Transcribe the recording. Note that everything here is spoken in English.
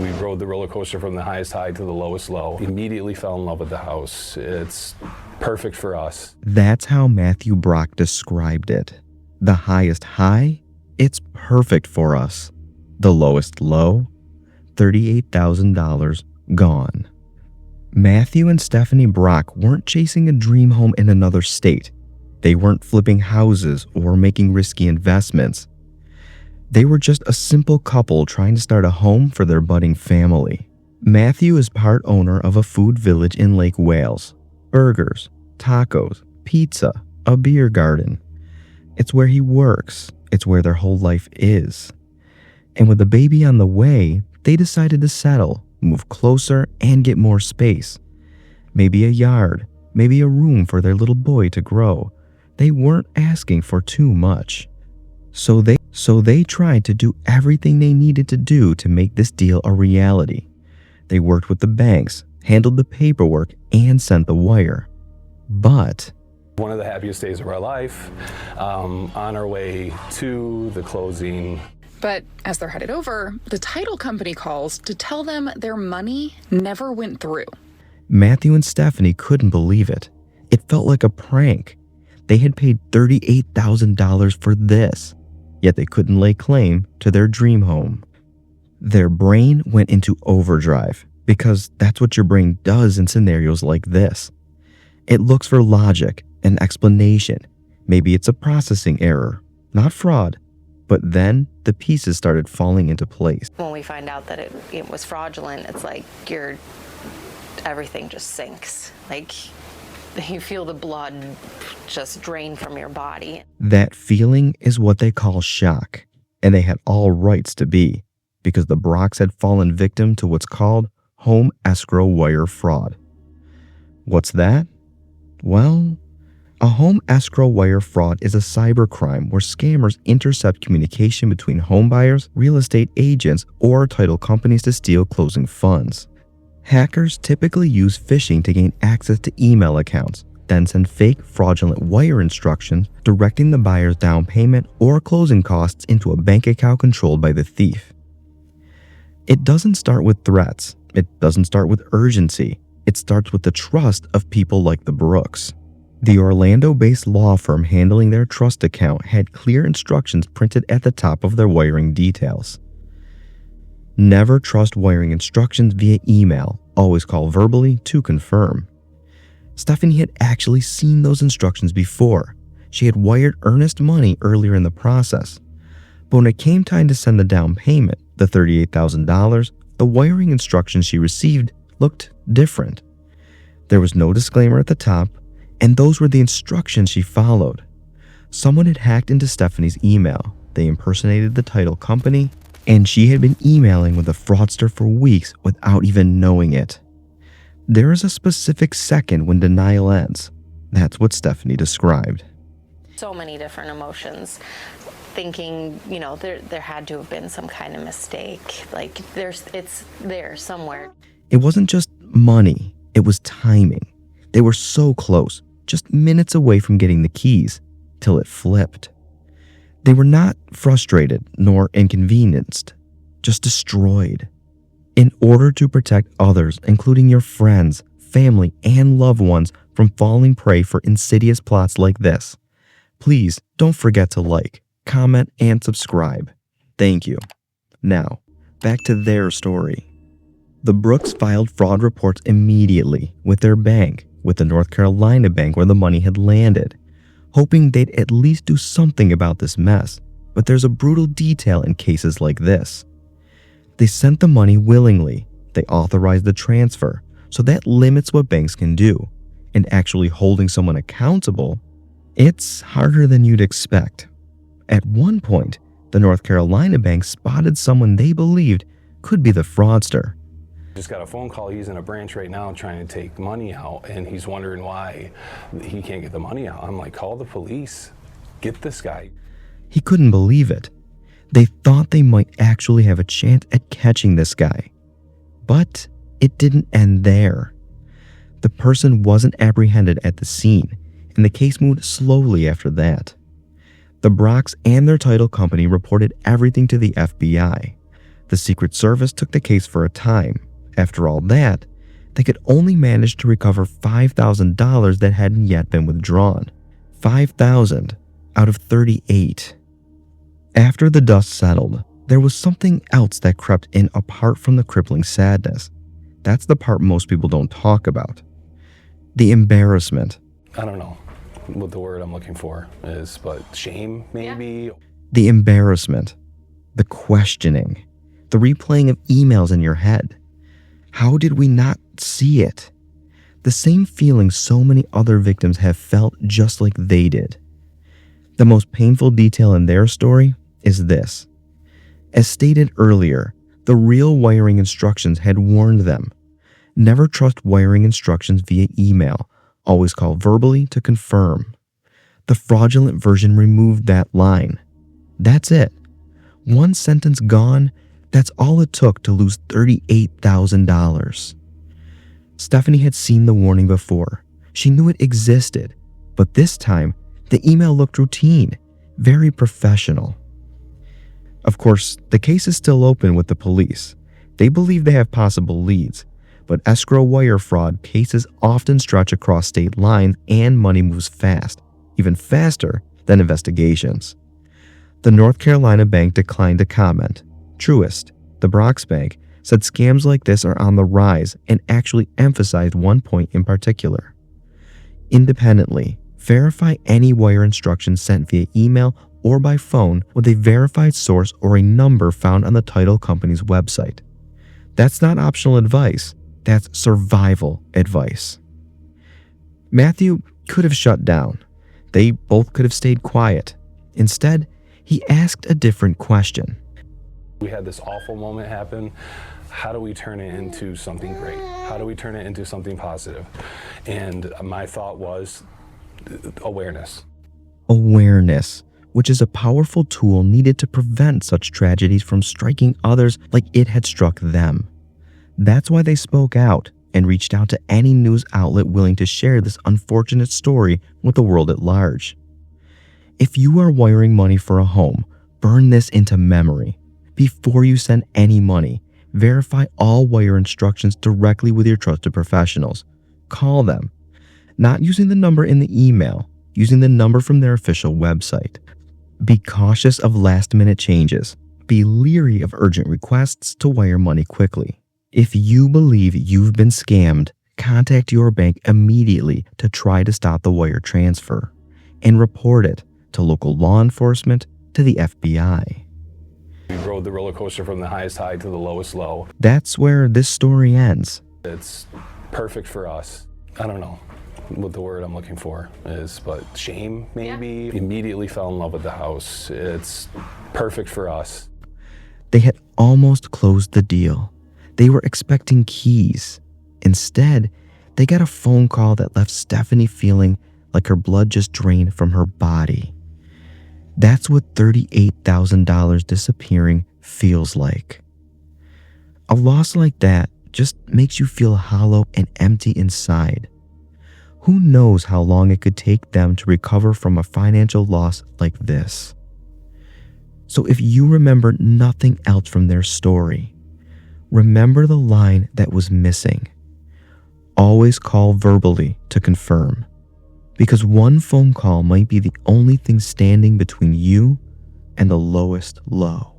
We rode the roller coaster from the highest high to the lowest low. Immediately fell in love with the house. It's perfect for us. That's how Matthew Brock described it. The highest high? It's perfect for us. The lowest low? $38,000 gone. Matthew and Stephanie Brock weren't chasing a dream home in another state. They weren't flipping houses or making risky investments. They were just a simple couple trying to start a home for their budding family. Matthew is part owner of a food village in Lake Wales. Burgers, tacos, pizza, a beer garden. It's where he works. It's where their whole life is. And with a baby on the way, they decided to settle, move closer, and get more space. Maybe a yard, maybe a room for their little boy to grow. They weren't asking for too much. So they tried to do everything they needed to do to make this deal a reality. They worked with the banks, handled the paperwork, and sent the wire. But One of the happiest days of our life, on our way to the closing. But as they're headed over, the title company calls to tell them their money never went through. Matthew and Stephanie couldn't believe it. It felt like a prank. They had paid $38,000 for this, yet they couldn't lay claim to their dream home. Their brain went into overdrive, because that's what your brain does in scenarios like this. It looks for logic, an explanation. Maybe it's a processing error, not fraud. But then the pieces started falling into place. When we find out that it was fraudulent, it's like everything just sinks. Like you feel the blood just drain from your body. That feeling is what they call shock, and they had all rights to be, because the Brocks had fallen victim to what's called home escrow wire fraud. What's that? Well, a home escrow wire fraud is a cybercrime where scammers intercept communication between home buyers, real estate agents, or title companies to steal closing funds. Hackers typically use phishing to gain access to email accounts, then send fake fraudulent wire instructions directing the buyer's down payment or closing costs into a bank account controlled by the thief. It doesn't start with threats. It doesn't start with urgency. It starts with the trust of people like the Brooks. The Orlando-based law firm handling their trust account had clear instructions printed at the top of their wiring details. Never trust wiring instructions via email. Always call verbally to confirm. Stephanie had actually seen those instructions before. She had wired earnest money earlier in the process. But when it came time to send the down payment, the $38,000, the wiring instructions she received looked different. There was no disclaimer at the top, and those were the instructions she followed. Someone had hacked into Stephanie's email. They impersonated the title company, and she had been emailing with a fraudster for weeks without even knowing it. There is a specific second when denial ends. That's what Stephanie described. So many different emotions. Thinking, there had to have been some kind of mistake. Like it's there somewhere. It wasn't just money, it was timing. They were so close, just minutes away from getting the keys, till it flipped. They were not frustrated nor inconvenienced, just destroyed. In order to protect others, including your friends, family, and loved ones from falling prey for insidious plots like this, please don't forget to like, comment, and subscribe. Thank you. Now, back to their story. The Brooks filed fraud reports immediately with their bank, with the North Carolina bank where the money had landed, hoping they'd at least do something about this mess. But there's a brutal detail in cases like this. They sent the money willingly. They authorized the transfer, so that limits what banks can do. And actually holding someone accountable, it's harder than you'd expect. At one point, the North Carolina bank spotted someone they believed could be the fraudster. Just got a phone call. He's in a branch right now trying to take money out, and he's wondering why he can't get the money out. I'm like, call the police. Get this guy. He couldn't believe it. They thought they might actually have a chance at catching this guy. But it didn't end there. The person wasn't apprehended at the scene, and the case moved slowly after that. The Brocks and their title company reported everything to the FBI. The Secret Service took the case for a time. After all that, they could only manage to recover $5,000 that hadn't yet been withdrawn. $5,000 out of $38,000. After the dust settled, there was something else that crept in apart from the crippling sadness. That's the part most people don't talk about. The embarrassment. I don't know what the word I'm looking for is, but shame, maybe? The embarrassment. The questioning. The replaying of emails in your head. How did we not see it? The same feeling so many other victims have felt just like they did. The most painful detail in their story is this. As stated earlier, the real wiring instructions had warned them. Never trust wiring instructions via email. Always call verbally to confirm. The fraudulent version removed that line. That's it. One sentence gone, that's all it took to lose $38,000. Stephanie had seen the warning before. She knew it existed, but this time, the email looked routine, very professional. Of course, the case is still open with the police. They believe they have possible leads, but escrow wire fraud cases often stretch across state lines and money moves fast, even faster than investigations. The North Carolina bank declined to comment. Truist, the Bronx bank, said scams like this are on the rise and actually emphasized one point in particular. Independently, verify any wire instructions sent via email or by phone with a verified source or a number found on the title company's website. That's not optional advice, that's survival advice. Matthew could have shut down. They both could have stayed quiet. Instead, he asked a different question. We had this awful moment happen. How do we turn it into something great? How do we turn it into something positive? And my thought was awareness. Awareness, which is a powerful tool needed to prevent such tragedies from striking others like it had struck them. That's why they spoke out and reached out to any news outlet willing to share this unfortunate story with the world at large. If you are wiring money for a home, burn this into memory. Before you send any money, verify all wire instructions directly with your trusted professionals. Call them. Not using the number in the email, using the number from their official website. Be cautious of last-minute changes. Be leery of urgent requests to wire money quickly. If you believe you've been scammed, contact your bank immediately to try to stop the wire transfer and report it to local law enforcement, to the FBI. We rode the roller coaster from the highest high to the lowest low. That's where this story ends. It's perfect for us. I don't know what the word I'm looking for is, but shame, maybe? Immediately fell in love with the house. It's perfect for us. They had almost closed the deal. They were expecting keys. Instead, they got a phone call that left Stephanie feeling like her blood just drained from her body. That's what $38,000 disappearing feels like. A loss like that just makes you feel hollow and empty inside. Who knows how long it could take them to recover from a financial loss like this? So if you remember nothing else from their story, remember the line that was missing. Always call verbally to confirm. Because one phone call might be the only thing standing between you and the lowest low.